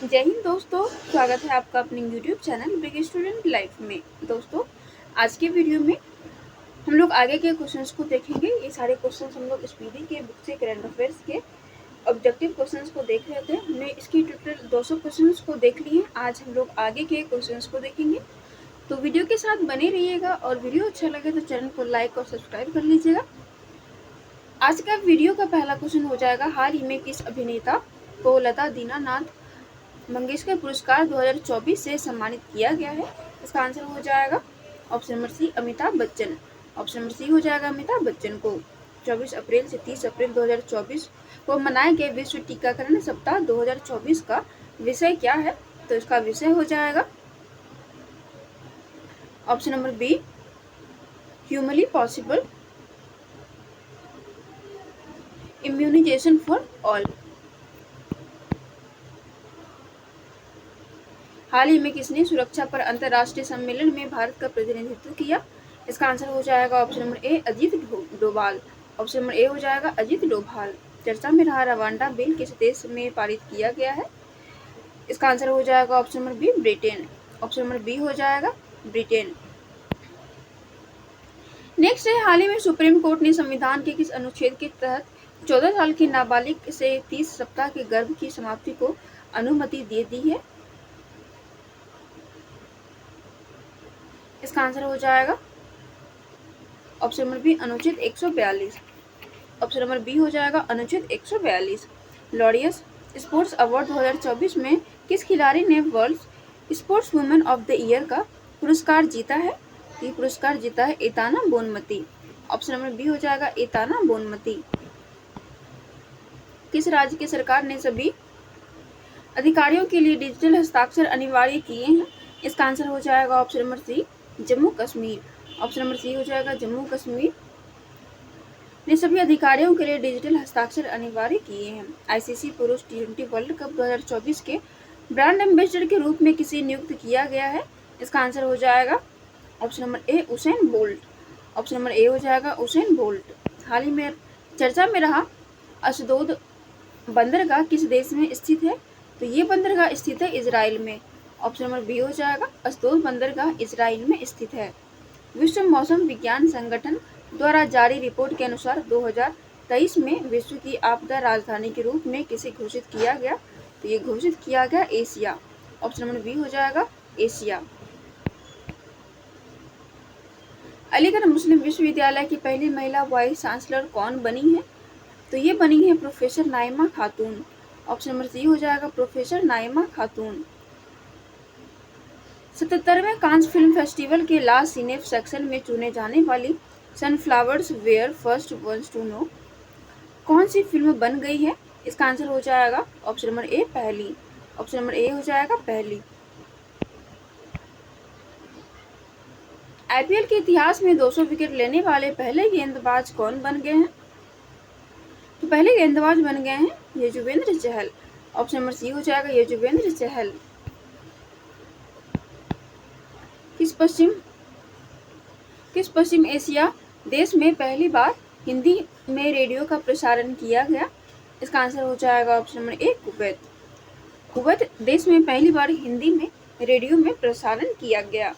जय हिंद दोस्तों, स्वागत है आपका अपने YouTube channel big student life में। दोस्तों, आज के वीडियो में हम लोग आगे के क्वेश्चंस को देखेंगे। ये सारे क्वेश्चंस हम लोग स्पीडी के बुक से करंट अफेयर्स के ऑब्जेक्टिव क्वेश्चंस को देख रहे थे। हमने इसकी टोटल 200 क्वेश्चंस को देख लिए हैं। आज हम लोग आगे के क्वेश्चंस को देखेंगे, तो वीडियो के साथ बने रहिएगा। और वीडियो अच्छा लगे तो चैनल को लाइक और सब्सक्राइब कर लीजिएगा। आज का वीडियो का पहला क्वेश्चन हो जाएगा, हाल ही में किस अभिनेता को लता दीनानाथ मंगेशकर पुरस्कार 2024 से सम्मानित किया गया है? इसका आंसर हो जाएगा option number C, Amitabh Bachchan. Option number C हो जाएगा अमिताभ बच्चन को 24 अप्रैल से 30 अप्रैल 2024 को मनाए गए विश्व टीकाकरण सप्ताह 2024 का विषय क्या है? तो इसका विषय हो जाएगा option number B, humanly possible immunisation for all. हाल ही में किसने सुरक्षा पर अंतर्राष्ट्रीय सम्मेलन में भारत का प्रतिनिधित्व किया? इसका आंसर हो जाएगा option number A, Ajit Doval. Option number A हो जाएगा अजीत डोभाल। चर्चा में रहा रवांडा बिल किस देश में पारित किया गया है? इसका आंसर हो जाएगा option number B, Britain. Option number B हो जाएगा ब्रिटेन। नेक्स्ट है, हाल ही में सुप्रीम कोर्ट ने संविधान के किस अनुच्छेद के तहत 14 साल की नाबालिग से 30 सप्ताह के गर्भ की समाप्ति को अनुमति दे दी है? इसका आंसर हो जाएगा ऑप्शन नंबर बी, अनुच्छेद 142। ऑप्शन नंबर बी हो जाएगा अनुच्छेद 142। लॉरियस स्पोर्ट्स अवार्ड 2024 में किस खिलाड़ी ने world sports women of the year का पुरस्कार जीता है? ये पुरस्कार जीता है Aitana Bonmati. Option number B हो जाएगा एताना बोनमती। किस राज्य की सरकार ने सभी अधिकारियों के लिए डिजिटल हस्ताक्षर अनिवार्य किए हैं? इसका आंसर हो जाएगा option number C, Jammu Kashmir. Option number C हो जाएगा जम्मू कश्मीर ने सभी अधिकारियों के लिए डिजिटल हस्ताक्षर अनिवार्य किए हैं। आईसीसी पुरुष T20 वर्ल्ड कप 2024 के ब्रांड एम्बेसडर के रूप में किसे नियुक्त किया गया है? इसका आंसर हो जाएगा option number A, Usain bolt. Option number A हो जाएगा उसेन बोल्ट। हाल ही में चर्चा में रहा अशदोद बंदरगाह किस देश में स्थित है? तो ये बंदरगाह स्थित है इजराइल में। ऑप्शन नंबर बी हो जाएगा अशदोद बंदरगाह इजराइल में स्थित है। विश्व मौसम विज्ञान संगठन द्वारा जारी रिपोर्ट के अनुसार 2023 में विश्व की आपदा राजधानी के रूप में किसे घोषित किया गया? तो ये घोषित किया गया एशिया। ऑप्शन नंबर बी हो जाएगा एशिया। अलीगढ़ मुस्लिम विश्वविद्यालय की पहली महिला वाइस चांसलर कौन बनी है? तो ये बनी है प्रोफेसर नाइमा खातून। ऑप्शन नंबर सी हो जाएगा प्रोफेसर नाइमा खातून। 77वें कांस फिल्म फेस्टिवल के लास्ट सिनेफ सेक्शन में चुने जाने वाली sunflowers were first ones to know कौन सी फिल्म बन गई है? इसका आंसर हो जाएगा ऑप्शन नंबर ए, पहली। ऑप्शन नंबर ए हो जाएगा पहली। आईपीएल के इतिहास में 200 विकेट लेने वाले पहले गेंदबाज कौन बन गए हैं? तो पहले गेंदबाज बन गए हैं Yuzvendra Chahal. Option number C हो जाएगा यजुवेंद्र चहल। किस पश्चिम एशिया देश में पहली बार हिंदी में रेडियो का प्रसारण किया गया? इसका आंसर हो जाएगा option number A, Kuwait. Kuwait देश में पहली बार हिंदी में रेडियो में प्रसारण किया गया।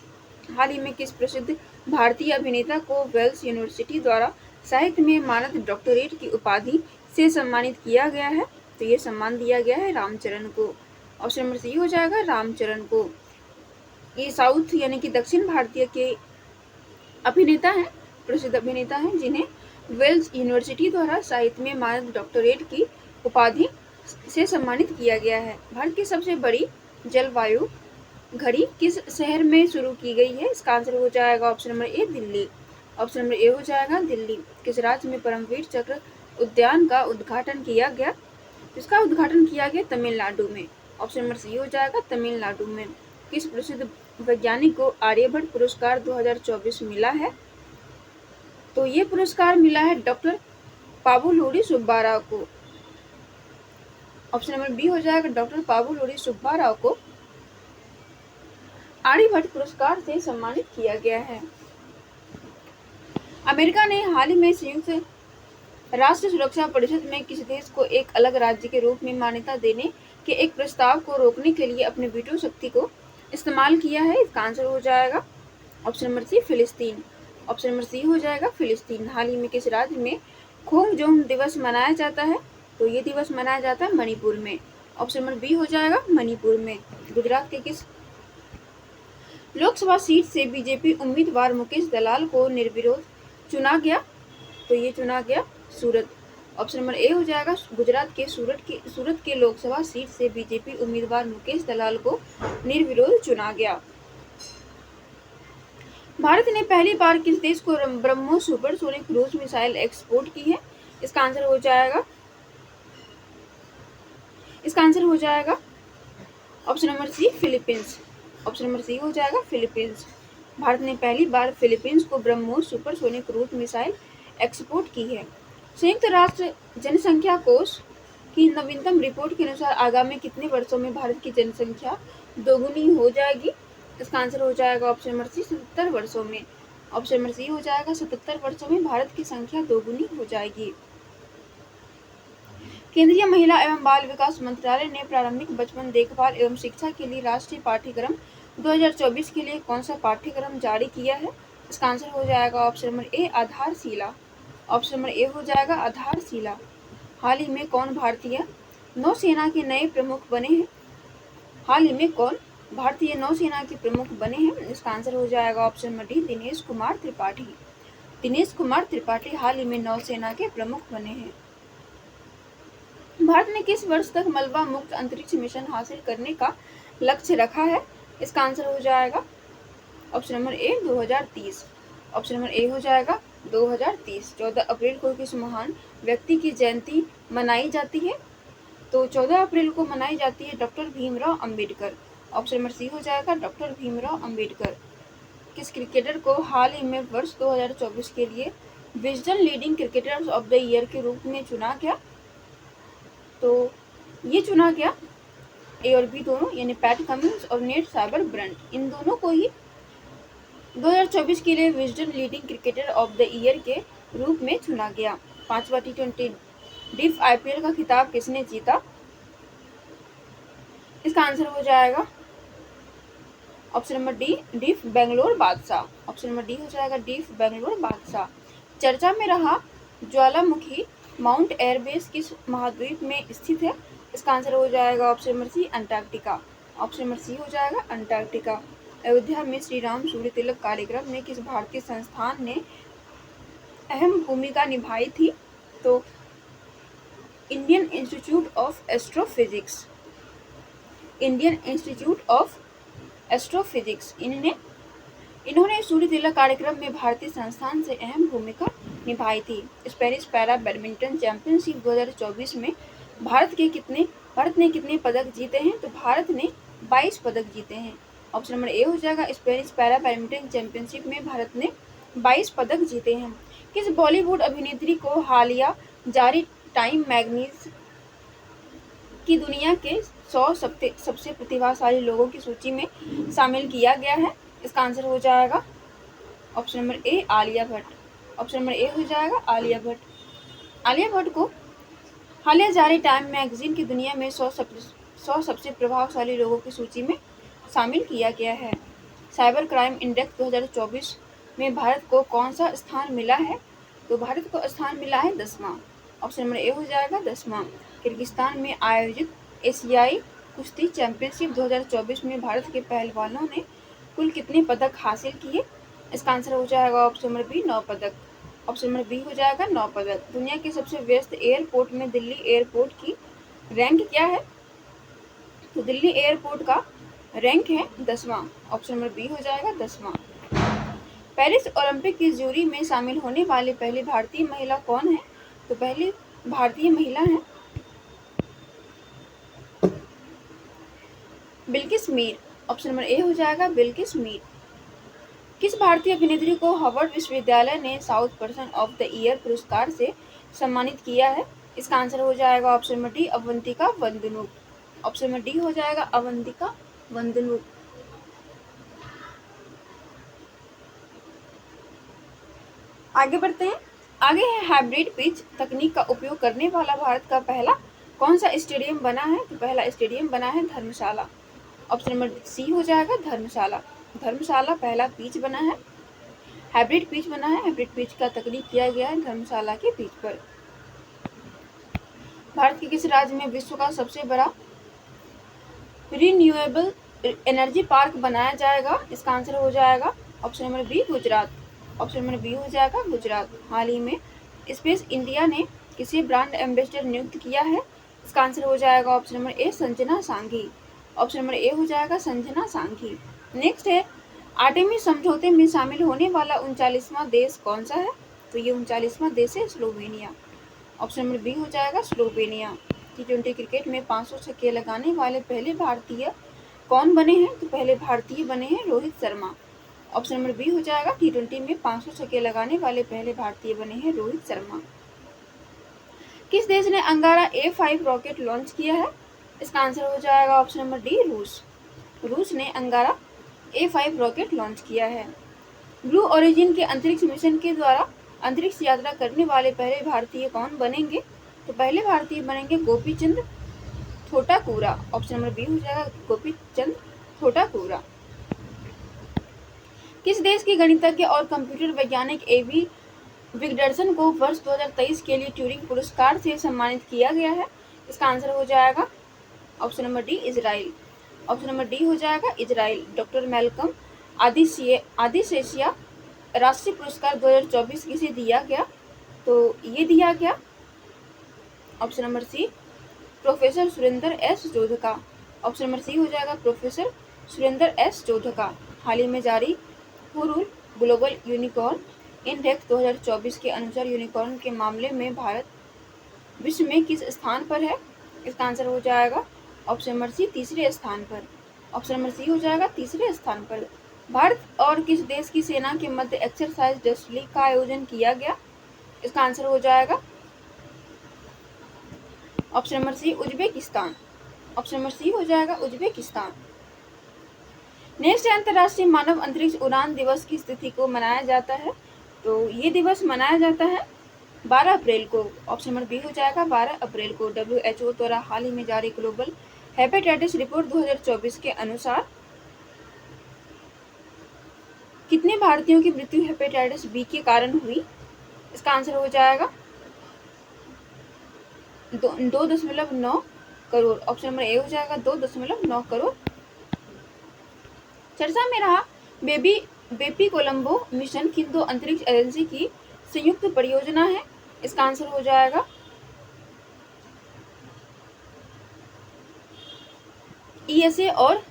हाल ही में किस प्रसिद्ध भारतीय अभिनेता को वेल्स यूनिवर्सिटी द्वारा साहित्य में मानद डॉक्टरेट की उपाधि से सम्मानित किया गया है? तो ये सम्मान दिया गया है रामचरण को। ऑप्शन नंबर सी हो जाएगा रामचरण को। ये साउथ यानी कि दक्षिण भारतीय के अभिनेता हैं, प्रसिद्ध अभिनेता हैं, जिन्हें वेल्स यूनिवर्सिटी द्वारा साहित्य में मानद डॉक्टरेट की उपाधि से सम्मानित किया गया है। भारत की सबसे बड़ी जलवायु घड़ी किस शहर में शुरू की गई है? इसका आंसर हो जाएगा option number A, Delhi. Option number A हो जाएगा दिल्ली। किस राज्य में परमवीर चक्र उद्यान का उद्घाटन किया गया? इसका उद्घाटन किया गया तमिलनाडु में। ऑप्शन नंबर सी हो जाएगा तमिलनाडु में। किस प्रसिद्ध वैज्ञानिक को आर्यभट्ट पुरस्कार 2024 मिला है? तो ये पुरस्कार मिला है डॉक्टर पाबुलूरी सुब्बाराव को। ऑप्शन नंबर बी हो जाएगा डॉक्टर पाबुलूरी सुब्बाराव को आर्यभट्ट पुरस्कार से सम्मानित किया गया है। अमेरिका ने हाल ही में संयुक्त राष्ट्र सुरक्षा परिषद में किस देश को एक अलग राज्य के रूप में मान्यता देने के एक प्रस्ताव को रोकने के लिए अपने वीटो शक्ति को इस्तेमाल किया है? इसका आंसर हो जाएगा ऑप्शन नंबर सी, फिलिस्तीन। ऑप्शन नंबर सी हो जाएगा फिलिस्तीन। हाल ही में किस राज्य में खोंगजोंग दिवस मनाया जाता है? तो ये दिवस मनाया जाता है मणिपुर में। ऑप्शन नंबर बी हो जाएगा मणिपुर में। गुजरात के किस लोकसभा सीट से बीजेपी उम्मीदवार मुकेश दलाल को निर्विरोध चुना गया? तो ये चुना गया सूरत। ऑप्शन नंबर ए हो जाएगा गुजरात के सूरत के लोकसभा सीट से बीजेपी उम्मीदवार मुकेश दलाल को निर्विरोध चुना गया। भारत ने पहली बार किस देश को BrahMos supersonic cruise missile export की है? इसका आंसर हो जाएगा option number C, Philippines. Option number C हो जाएगा फिलीपींस। भारत ने पहली बार फिलीपींस को BrahMos supersonic cruise missile export की है। संयुक्त राष्ट्र जनसंख्या कोष की नवीनतम रिपोर्ट के अनुसार आगामी कितने वर्षों में भारत की जनसंख्या दोगुनी हो जाएगी? इसका आंसर हो जाएगा ऑप्शन नंबर सी, 77 वर्षों में। ऑप्शन नंबर सी हो जाएगा 77 वर्षों में भारत की संख्या दोगुनी हो जाएगी। केंद्रीय महिला एवं बाल विकास मंत्रालय ने प्रारंभिक बचपन देखभाल एवं शिक्षा के लिए राष्ट्रीय पाठ्यक्रम 2024 के लिए कौन सा पाठ्यक्रम जारी किया है? इसका आंसर हो जाएगा ऑप्शन नंबर ए, आधारशिला। ऑप्शन नंबर ए हो जाएगा आधारशिला। हाल ही में कौन भारतीय नौसेना के नए प्रमुख बने हैं? हाल ही में कौन भारतीय नौसेना के प्रमुख बने हैं? इसका आंसर हो जाएगा option number D, Dinesh Kumar Tripathi. Dinesh Kumar Tripathi हाल ही में नौसेना के प्रमुख बने हैं। भारत ने किस वर्ष तक मलबा मुक्त अंतरिक्ष मिशन हासिल करने का लक्ष्य रखा है? इसका आंसर हो जाएगा option number A, 2030। Option number A हो जाएगा 2030। 14 अप्रैल को किस महान व्यक्ति की जयंती मनाई जाती है? तो 14 अप्रैल को मनाई जाती है doctor Bhimrao Ambedkar. Option number C हो जाएगा डॉक्टर भीमराव अंबेडकर। किस क्रिकेटर को हाल ही में वर्ष 2024 के लिए Wisden leading cricketers of the year के रूप में चुना गया? तो ये चुना गया ए और बी दोनों, यानी पैट कमिंस और नेट साइबर ब्रंट, इन दोनों को ही 2024 के लिए Wisden leading cricketer of the year के रूप में चुना गया। 5वां T20 डिफ IPL का खिताब किसने जीता? इसका आंसर हो जाएगा ऑप्शन नंबर डी, डिफ बेंगलोर बादशाह। ऑप्शन नंबर डी हो जाएगा डिफ बेंगलोर बादशाह। चर्चा में रहा ज्वालामुखी माउंट एयरबेस किस महाद्वीप में स्थित है? इसका आंसर हो जाएगा option number C, Antarctica. Option number C हो जाएगा अंटार्कटिका। अयोध्या में श्री राम सूर्य तिलक कार्यक्रम में किस भारतीय संस्थान ने अहम भूमिका निभाई थी? तो Indian institute of astrophysics. Indian institute of astrophysics इन्होंने सूर्य तिलक कार्यक्रम में भारतीय संस्थान से अहम भूमिका निभाई थी। स्पेनिश पैरा बैडमिंटन चैंपियनशिप 2024 में भारत ने कितने पदक जीते हैं? तो भारत ने 22 पदक जीते हैं। ऑप्शन नंबर ए हो जाएगा स्पेनिश पैरा बैडमिंटन चैंपियनशिप में भारत ने 22 पदक जीते हैं। किस बॉलीवुड अभिनेत्री को हालिया जारी टाइम मैगजीन की दुनिया के 100 सबसे प्रतिभाशाली लोगों की सूची में शामिल किया गया है? इसका आंसर हो जाएगा option number A, Alia Bhatt. Option number A हो जाएगा आलिया भट्ट। आलिया भट्ट को हालिया जारी टाइम मैगजीन की दुनिया में 100 सबसे प्रभावशाली लोगों की सूची में शामिल किया गया है। साइबर क्राइम इंडेक्स 2024 में भारत को कौन सा स्थान मिला है? तो भारत को स्थान मिला है 10वां। ऑप्शन नंबर ए हो जाएगा 10वां। किर्गिस्तान में आयोजित एशियाई कुश्ती चैंपियनशिप 2024 में भारत के पहलवानों ने कुल कितने पदक हासिल किए? इसका आंसर हो जाएगा ऑप्शन नंबर बी, 9 पदक। ऑप्शन नंबर बी हो जाएगा 9 पदक। दुनिया के सबसे व्यस्त एयरपोर्ट में दिल्ली एयरपोर्ट की रैंक क्या है? तो दिल्ली एयरपोर्ट का रैंक है 10वां। ऑप्शन नंबर बी हो जाएगा 10वां। पेरिस ओलंपिक की ज्यूरी में शामिल होने वाली पहली भारतीय महिला कौन है? तो पहली भारतीय महिला है Bilkis Mir. Option number A हो जाएगा बिल्किस मीर। किस भारतीय अभिनेत्री को हार्वर्ड विश्वविद्यालय ने south person of the year पुरस्कार से सम्मानित किया है? इसका आंसर हो जाएगा option number D, Avantika Vandanuk. Option number D हो जाएगा अवंतिका वंदनुक। आगे बढ़ते हैं। आगे है हाइब्रिड पिच तकनीक का उपयोग करने वाला भारत का पहला कौन सा स्टेडियम बना है? तो पहला स्टेडियम बना है धर्मशाला। ऑप्शन नंबर सी हो जाएगा धर्मशाला। धर्मशाला पहला पिच बना है, हाइब्रिड पिच बना है। हाइब्रिड पिच का तकनीक किया गया है धर्मशाला के पिच पर। भारत के किस राज्य में विश्व का सबसे बड़ा रिन्यूएबल एनर्जी पार्क बनाया जाएगा? इसका आंसर हो जाएगा option number B Gujarat. Option number B हो जाएगा गुजरात। हाल ही में स्पेस इंडिया ने किसे ब्रांड एम्बेसडर नियुक्त किया है? इसका आंसर हो जाएगा option number A Sanjana Sanghi. Option number A हो जाएगा संजना सांघी। नेक्स्ट है आर्टेमिस समझौते में शामिल होने वाला 39वां देश कौन सा है? तो ये 39वां देश है स्लोवेनिया। ऑप्शन नंबर बी हो जाएगा स्लोवेनिया। T20 क्रिकेट में 500 छक्के लगाने वाले पहले भारतीय कौन बने हैं? तो पहले भारतीय बने हैं Rohit Sharma. Option number B हो जाएगा T20 में 500 छक्के लगाने वाले पहले भारतीय बने हैं रोहित शर्मा। किस देश ने अंगारा A5 रॉकेट लॉन्च किया है? इसका आंसर हो जाएगा ऑप्शन नंबर डी रूस। रूस ने अंगारा A5 रॉकेट लॉन्च किया है। ब्लू ओरिजिन के अंतरिक्ष मिशन के द्वारा अंतरिक्ष यात्रा करने वाले पहले भारतीय कौन बनेंगे? तो पहले भारतीय बनेंगे Gopichand Thotakura. Option number B हो जाएगा गोपीचंद थोटाकुरा। किस देश के गणितज्ञ और कंप्यूटर वैज्ञानिक एबी विगडर्सन को वर्ष 2023 के लिए ट्यूरिंग पुरस्कार से सम्मानित किया गया है? इसका आंसर हो जाएगा option number D Israel. Option number D हो जाएगा इजराइल। डॉक्टर मैल्कम आदिसेशिया राष्ट्रीय पुरस्कार 2024 किसे दिया गया? तो ये दिया गया option number C professor Surendra S Jodhka. Option number C हो जाएगा प्रोफेसर सुरेंद्र एस जोधका। हाल ही में जारी हुरुल ग्लोबल यूनिकॉर्न इंडेक्स 2024 के अनुसार यूनिकॉर्न के मामले में भारत विश्व में किस स्थान पर है? इसका आंसर हो जाएगा ऑप्शन नंबर सी तीसरे स्थान पर। ऑप्शन नंबर सी हो जाएगा तीसरे स्थान पर। भारत और किस देश की सेना के मध्य एक्सरसाइज डस्टली का आयोजन किया गया? इसका आंसर हो जाएगा option number C Uzbekistan. Option number C हो जाएगा उज्बेकिस्तान। नेक्स्ट अंतर्राष्ट्रीय मानव अंतरिक्ष उड़ान दिवस की तिथि को मनाया जाता है? तो ये दिवस मनाया जाता है 12 अप्रैल को। ऑप्शन नंबर बी हो जाएगा 12 अप्रैल को। WHO द्वारा हाल ही में जारी ग्लोबल हेपेटाइटिस रिपोर्ट 2024 के अनुसार कितने भारतीयों की मृत्यु हेपेटाइटिस बी के कारण हुई? इसका आंसर हो जाएगा 2.9 करोड़। ऑप्शन नंबर ए हो जाएगा 2.9 करोड़। चर्चा में रहा बेपी कोलंबो मिशन किन दो अंतरिक्ष एजेंसी की संयुक्त परियोजना है? इसका आंसर हो जाएगा ESA और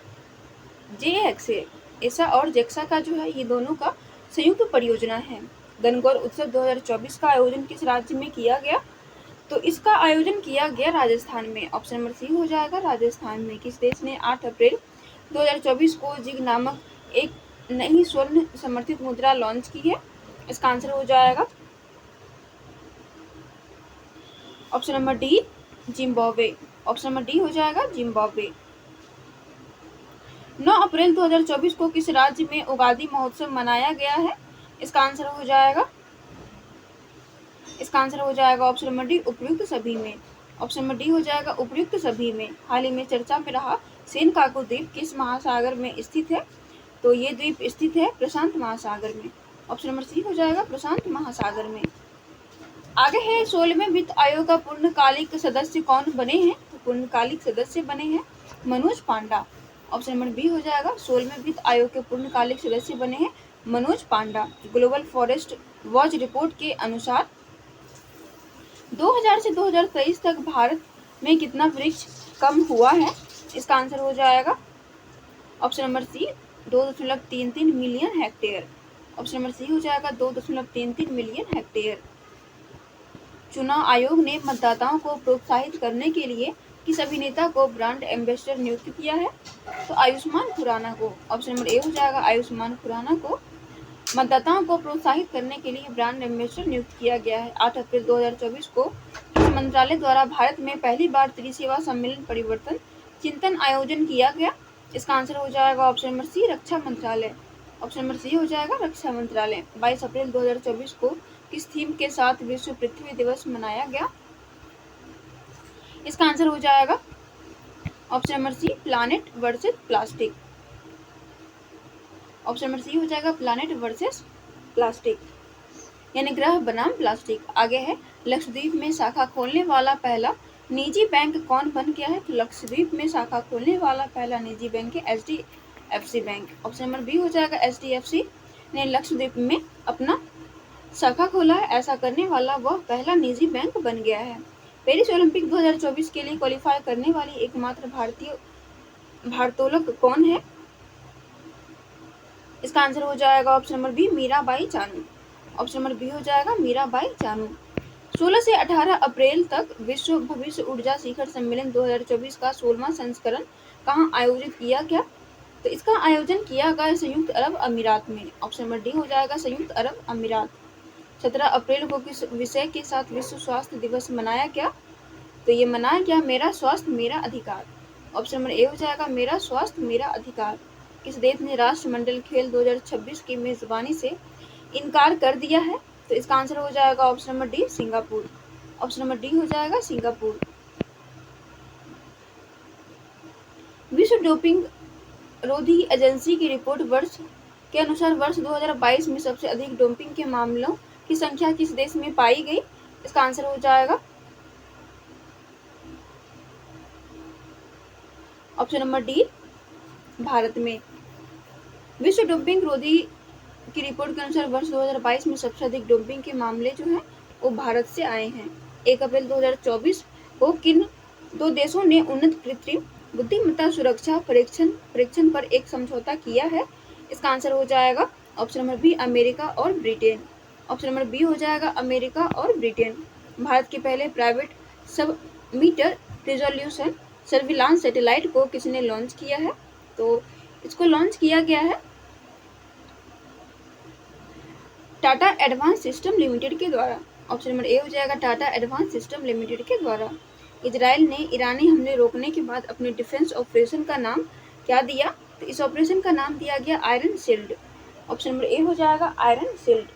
JXA। ESA और JEXA का जो है ये दोनों का संयुक्त परियोजना है। गणगौर उत्सव 2024 का आयोजन किस राज्य में किया गया? तो इसका आयोजन किया गया राजस्थान में। ऑप्शन नंबर सी हो जाएगा राजस्थान में। किस देश ने 8 अप्रैल 2024 को जिग नामक एक नई स्वर्ण समर्थित मुद्रा लॉन्च की है? इसका आंसर हो जाएगा option number D Zimbabwe. Option number D हो जाएगा जिम्बाब्वे। 9 अप्रैल 2024 को किस राज्य में उगादी महोत्सव मनाया गया है? इसका आंसर हो जाएगा ऑप्शन नंबर डी उपयुक्त सभी में। ऑप्शन नंबर डी हो जाएगा उपयुक्त सभी में। हाल ही में चर्चा में रहा सेनकाकू द्वीप किस महासागर में स्थित है? तो ये द्वीप स्थित है प्रशांत महासागर में। ऑप्शन नंबर सी हो जाएगा प्रशांत महासागर में। आगे है 16वें वित्त आयोग का पूर्णकालिक सदस्य कौन बने हैं? तो पूर्णकालिक सदस्य बने हैं मनोज पांडा। ऑप्शन नंबर बी हो जाएगा 16वें वित्त आयोग के पूर्णकालिक सदस्य बने हैं मनोज पांडा। ग्लोबल फॉरेस्ट वॉच रिपोर्ट के अनुसार 2000 से 2023 तक भारत में कितना वृक्ष कम हुआ है? इसका आंसर हो जाएगा option number C 2.33 million hectare. Option number C हो जाएगा 2.33 मिलियन हेक्टेयर। चुनाव आयोग ने मतदाताओं को प्रोत्साहित करने के लिए किस अभिनेता को ब्रांड एम्बेसडर नियुक्त किया है? तो आयुष्मान खुराना को। ऑप्शन नंबर ए हो जाएगा आयुष्मान खुराना को मतदाताओं को प्रोत्साहित करने के लिए ब्रांड एम्बेसडर नियुक्त किया गया है। 8 अप्रैल 2024 को इस मंत्रालय द्वारा भारत में पहली बार त्रिसेवा सम्मेलन परिवर्तन चिंतन आयोजन किया गया? इसका आंसर हो जाएगा ऑप्शन नंबर सी रक्षा मंत्रालय। ऑप्शन नंबर सी हो जाएगा रक्षा मंत्रालय। 22 अप्रैल 2024 को किस थीम के साथ विश्व पृथ्वी दिवस मनाया गया? इसका आंसर हो जाएगा option number C, planet versus plastic. Option number C हो जाएगा प्लानेट वर्सेस प्लास्टिक, यानी ग्रह बनाम प्लास्टिक। आगे है, लक्षद्वीप में शाखा खोलने वाला पहला निजी बैंक कौन बन गया है? तो लक्षद्वीप में शाखा खोलने वाला पहला निजी बैंक है HDFC bank. Option number B हो जाएगा HDFC ने लक्षद्वीप में अपना शाखा खोला है। ऐसा करने वाला वह पहला निजी बैंक बन गया है। पेरिस ओलंपिक 2024 के लिए क्वालिफाई करने वाली एकमात्र भारतीय भारोत्तोलक कौन है? इसका आंसर हो जाएगा option number B, Mirabai Chanu. Option number B हो जाएगा मीराबाई चानू। 16 से 18 अप्रैल तक विश्व भविष्य ऊर्जा शिखर सम्मेलन 2024 का 16वां संस्करण कहाँ आयोजित किया गया? तो इसका आयोजन किया गया संयुक्त अरब अमीरात में। ऑप्शन नंबर डी हो जाएगा संयुक्त अरब अमीरात। 17 अप्रैल को किस विषय के साथ विश्व स्वास्थ्य दिवस मनाया गया? तो ये मनाया गया मेरा स्वास्थ्य मेरा अधिकार। ऑप्शन नंबर ए हो जाएगा मेरा स्वास्थ्य मेरा अधिकार। किस देश ने राष्ट्रमंडल खेल 2026 की मेजबानी से इनकार कर दिया है? तो इसका आंसर हो जाएगा option number D, Singapore. Option number D हो जाएगा सिंगापुर। विश्व डोपिंग रोधी एजेंसी की रिपोर्ट वर्ष के अनुसार वर्ष 2022 में सबसे अधिक डोपिंग के मामलों की संख्या किस देश में पाई गई? इसका आंसर हो जाएगा ऑप्शन नंबर डी, भारत में। विश्व डोपिंग रोधी की रिपोर्ट के अनुसार वर्ष 2022 में सबसे अधिक डोपिंग के मामले जो हैं वो भारत से आए हैं। 1 अप्रैल 2024 को किन दो देशों ने उन्नत कृत्रिम बुद्धिमत्ता सुरक्षा परीक्षण पर एक समझौता किया है? इसका आंसर हो जाएगा ऑप्शन नंबर बी, अमेरिका और ब्रिटेन। ऑप्शन नंबर बी हो जाएगा अमेरिका और ब्रिटेन। भारत के पहले प्राइवेट सब मीटर रिजोल्यूशन सर्विलांस सैटेलाइट को किसने लॉन्च किया है? तो इसको लॉन्च किया गया है टाटा एडवांस सिस्टम लिमिटेड के द्वारा। ऑप्शन नंबर ए हो जाएगा टाटा एडवांस सिस्टम लिमिटेड के द्वारा। इजराइल ने ईरानी हमले रोकने के बाद अपने डिफेंस ऑपरेशन का नाम क्या दिया? तो इस ऑपरेशन का नाम दिया गया iron shield. Option number A हो जाएगा आयरन शील्ड।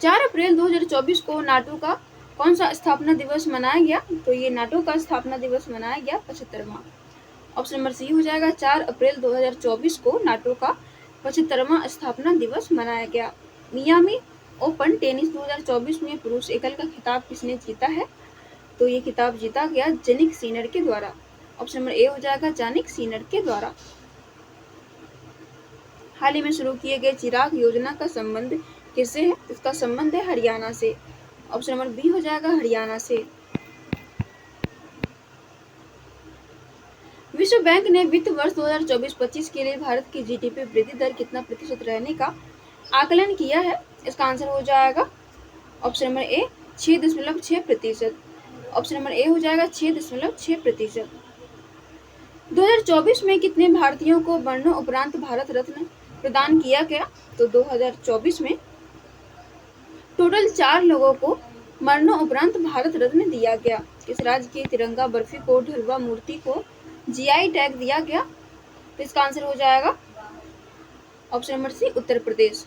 4 अप्रैल 2024 को नाटो का कौन सा स्थापना दिवस मनाया गया? तो ये नाटो का स्थापना दिवस मनाया गया 75वां। ऑप्शन नंबर सी हो जाएगा 4 अप्रैल 2024 को नाटो का 75वां स्थापना दिवस मनाया गया। मियामी ओपन टेनिस 2024 में पुरुष एकल का खिताब किसने जीता है? तो ये खिताब जीता गया जेनिक सिनर के द्वारा। ऑप्शन नंबर ए हो जाएगा जेनिक सिनर के द्वारा। हाल ही में शुरू किए गए चिराग योजना का संबंध किससे है? इसका संबंध है हरियाणा से। ऑप्शन नंबर बी हो जाएगा हरियाणा से। विश्व बैंक ने वित्त वर्ष 2024-25 के लिए भारत की जीडीपी वृद्धि दर कितना प्रतिशत रहने का आकलन किया है? इसका आंसर हो जाएगा option number A 6.6%। Option number A हो जाएगा 6.6%। 2024 में कितने भारतीयों को मरणोपरांत भारत रत्न प्रदान किया गया? तो 2024 में टोटल 4 लोगों को मरणोपरांत भारत रत्न दिया गया। किस राज्य की तिरंगा बर्फी को ढलवा मूर्ति को जीआई टैग दिया गया? तो इसका आंसर हो जाएगा ऑप्शन नंबर सी, उत्तर प्रदेश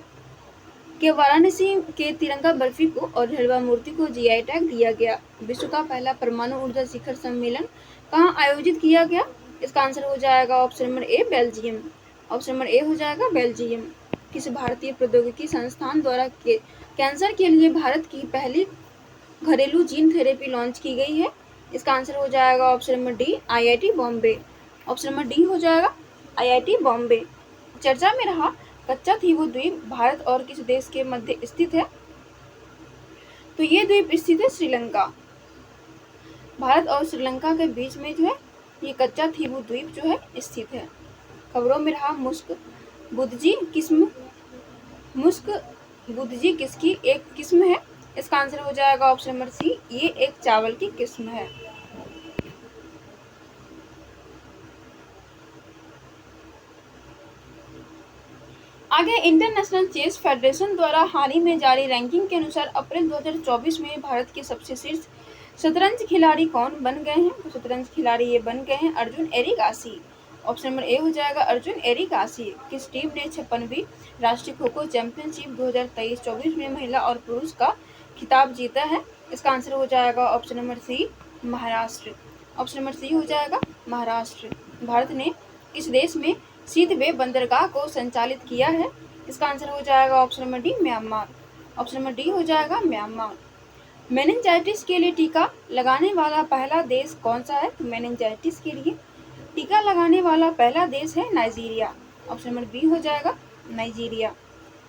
के वाराणसी के तिरंगा बर्फी को और ढलवा मूर्ति को जीआई टैग दिया गया। विश्व का पहला परमाणु ऊर्जा शिखर सम्मेलन कहाँ आयोजित किया गया? इसका आंसर हो जाएगा option number A, Belgium. Option number A हो जाएगा बेल्जियम। किस भारतीय प्रौद्योगिकी संस्थान द्वारा कैंसर के लिए भारत की पहली घरेलू जीन थेरेपी लॉन्च की गई है? इसका आंसर हो जाएगा option number D, IIT Bombay. Option number D हो जाएगा आईआईटी बॉम्बे। चर्चा में रहा कच्चा थीवू द्वीप भारत और किस देश के मध्य स्थित है? तो ये द्वीप स्थित है श्रीलंका। भारत और श्रीलंका के बीच में जो है ये कच्चा थीवू द्वीप जो है स्थित है। खबरों में रहा मुस्क बुदजी किसकी एक किस्म है? इसका आंसर हो जाएगा ऑप्शन नंबर सी, ये एक चावल की किस्म है। आगे इंटरनेशनल चेस फेडरेशन द्वारा हाल ही में जारी रैंकिंग के अनुसार अप्रैल 2024 में भारत के सबसे शीर्ष शतरंज खिलाड़ी कौन बन गए हैं? तो शतरंज खिलाड़ी ये बन गए हैं Arjun Erigaisi. Option number A हो जाएगा अर्जुन एरिगासी। किस टीम ने 56वीं राष्ट्रीय खो खो चैंपियनशिप 2023-24 में महिला और पुरुष का खिताब जीता है? इसका आंसर हो जाएगा option number C, Maharashtra. Option number C हो जाएगा महाराष्ट्र। भारत ने किस देश में शीत वे बंदरगाह को संचालित किया है? इसका आंसर हो जाएगा option number D, Myanmar. Option number D हो जाएगा म्यांमार। मेनिंजाइटिस के लिए टीका लगाने वाला पहला देश कौन सा है? तो मेनिंजाइटिस के लिए टीका लगाने वाला पहला देश है नाइजीरिया। ऑप्शन नंबर बी हो जाएगा नाइजीरिया।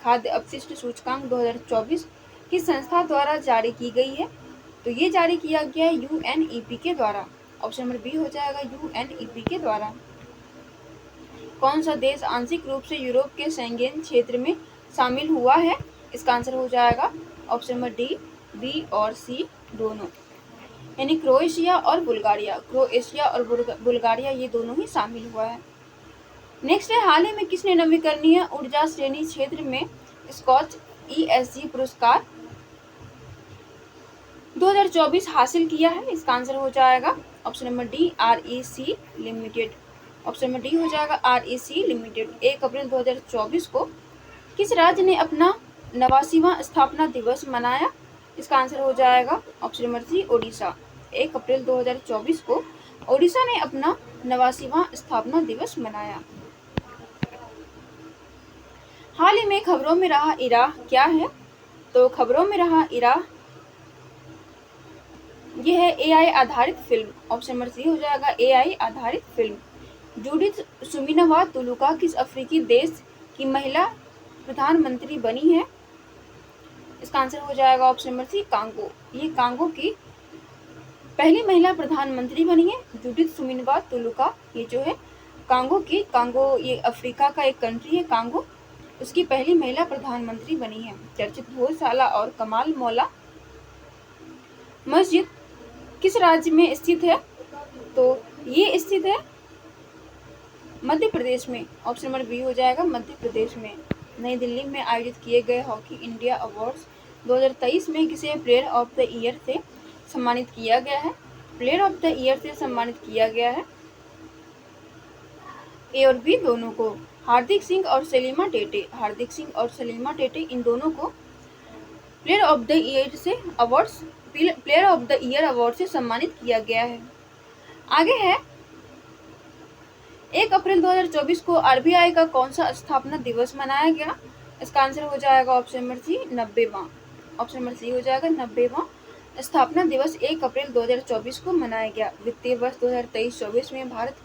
खाद्य अपशिष्ट सूचकांक 2024 किस संस्था द्वारा जारी की गई है? तो ये जारी किया गया है यूएनईपी के द्वारा। ऑप्शन नंबर बी हो जाएगा यूएनईपी के द्वारा। कौन सा देश आंशिक रूप से यूरोप के शेंगेन क्षेत्र में शामिल हुआ है? इसका आंसर हो जाएगा ऑप्शन नंबर डी, बी और सी दोनों, यानी क्रोएशिया और बुल्गारिया। क्रोएशिया और बुल्गारिया ये दोनों ही शामिल हुआ है। नेक्स्ट है, हाल ही में किसने नवीकरणीय ऊर्जा श्रेणी क्षेत्र में स्कॉच ईएसजी पुरस्कार 2024 हासिल किया है? इसका आंसर हो जाएगा option number D, REC limited. Option number D हो जाएगा आरईसी लिमिटेड। 1 अप्रैल 2024 को किस राज्य ने अपना 89वां स्थापना दिवस मनाया? इसका आंसर हो जाएगा ऑप्शन नंबर सी, ओडिशा। 1 अप्रैल 2024 को ओडिशा ने अपना 89वां स्थापना दिवस मनाया। हाल ही में खबरों में रहा इराह क्या है? तो खबरों में रहा इराह ये है एआई आधारित फिल्म। ऑप्शन नंबर सी हो जाएगा एआई आधारित फिल्म। जूडिथ सुमिनवा तुलुका किस अफ्रीकी देश की महिला प्रधानमंत्री बनी है? इसका आंसर हो जाएगा ऑप्शन नंबर सी, कांगो। ये कांगो की पहली महिला प्रधानमंत्री बनी है जूडिथ सुमिनवा तुलुका। ये जो है कांगो ये अफ्रीका का एक कंट्री है कांगो, उसकी पहली महिला प्रधानमंत्री बनी है। चर्चित भोजशाला और कमाल मौला मस्जिद किस राज्य में स्थित है? तो ये स्थित है मध्य प्रदेश में। ऑप्शन नंबर बी हो जाएगा मध्य प्रदेश में। नई दिल्ली में आयोजित किए गए हॉकी इंडिया अवार्ड्स 2023 में किसे प्लेयर ऑफ द ईयर से सम्मानित किया गया है? प्लेयर ऑफ द ईयर से सम्मानित किया गया है ए और बी दोनों को। हार्दिक सिंह और सलीमा टेटे, हार्दिक सिंह और सलीमा टेटे इन दोनों को player of the year award से सम्मानित किया गया है। आगे है, 1 अप्रैल 2024 को आरबीआई का कौन सा स्थापना दिवस मनाया गया? इसका आंसर हो जाएगा ऑप्शन नंबर सी, 90वां। ऑप्शन नंबर सी हो जाएगा 90वां स्थापना दिवस 1 अप्रैल 2024 को मनाया गया। वित्तीय वर्ष 2023-24 में भारत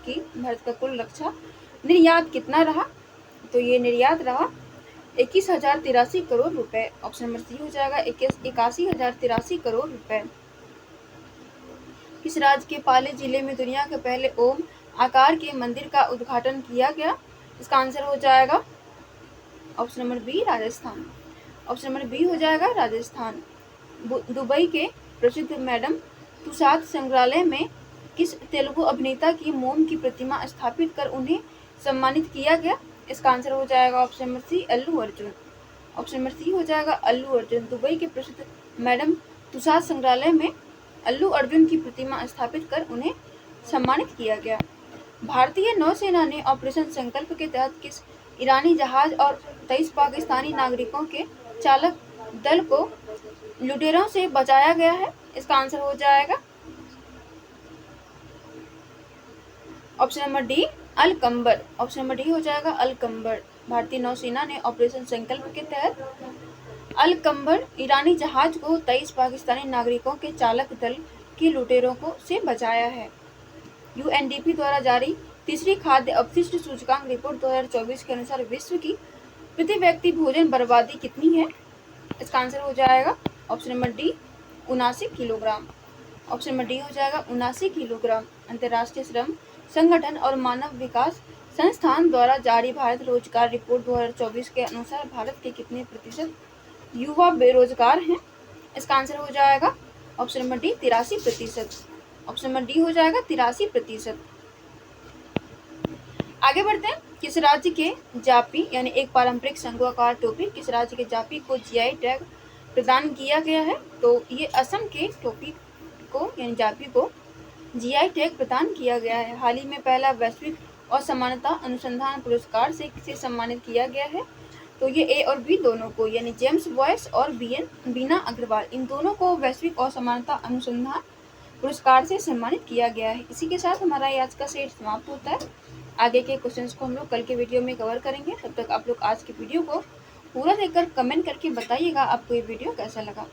का कुल रक्षा निर्यात कितना रहा? तो ये निर्यात रहा 21,083 करोड़ रुपए। ऑप्शन नंबर सी हो जाएगा 81,083 करोड़ रुपए। किस राज्य के पाली जिले में दुनिया के पहले ओम आकार के मंदिर का उद्घाटन किया गया? इसका आंसर हो जाएगा option number B, Rajasthan. Option number B हो जाएगा राजस्थान। दुबई के प्रसिद्ध मैडम तुसाद संग्रहालय में किस तेलुगु अभिनेता की मोम की प्रतिमा स्थापित कर उन्हें सम्मानित किया गया? इसका आंसर हो जाएगा ऑप्शन नंबर सी, Allu Arjun. Option number C हो जाएगा अल्लू अर्जुन। दुबई के प्रसिद्ध मैडम तुसाद संग्रहालय में अल्लू अर्जुन की प्रतिमा स्थापित कर उन्हें सम्मानित किया गया। भारतीय नौसेना ने ऑपरेशन संकल्प के तहत किस ईरानी जहाज और 23 पाकिस्तानी नागरिकों के चालक दल को लुटेरों से बचाया गया है? इसका आंसर हो जाएगा ऑप्शन नंबर डी, अल कंबर। ऑप्शन नंबर डी हो जाएगा अल कंबर। भारतीय नौसेना ने ऑपरेशन संकल्प के तहत अल कंबर ईरानी जहाज को 23 पाकिस्तानी नागरिकों के चालक दल के लुटेरों को से बचाया है। यूएनडीपी द्वारा जारी तीसरी खाद्य अपशिष्ट सूचकांक रिपोर्ट 2024 के अनुसार विश्व की प्रति व्यक्ति भोजन बर्बादी कितनी है? इसका आंसर हो जाएगा option number D, 79 kilogram. Option number D हो जाएगा 79 किलोग्राम। अंतर्राष्ट्रीय श्रम संगठन और मानव विकास संस्थान द्वारा जारी भारत रोजगार रिपोर्ट 2024 के अनुसार भारत के कितने प्रतिशत युवा बेरोजगार हैं? इसका आंसर हो जाएगा option number D, 83%। Option number D हो जाएगा 83%। आगे बढ़ते हैं, किस राज्य के जापी यानी एक पारंपरिक शंकुआकार टोपी, किस राज्य के जापी को जीआई टैग प्रदान किया गया है? तो ये असम के टोपी को यानी जापी को जीआई टैग प्रदान किया गया है। हाल ही में पहला वैश्विक और समानता अनुसंधान पुरस्कार से किसे सम्मानित किया गया है? तो ये ए और बी दोनों को, यानी जेम्स बॉयस और बीना अग्रवाल, इन दोनों को वैश्विक असमानता अनुसंधान पुरस्कार से सम्मानित किया गया है। इसी के साथ हमारा ये आज का सेट समाप्त होता है। आगे के क्वेश्चंस को हम लोग कल के वीडियो में कवर करेंगे। तब तक आप लोग आज की वीडियो को पूरा देखकर कमेंट करके बताइएगा आपको ये वीडियो कैसा लगा।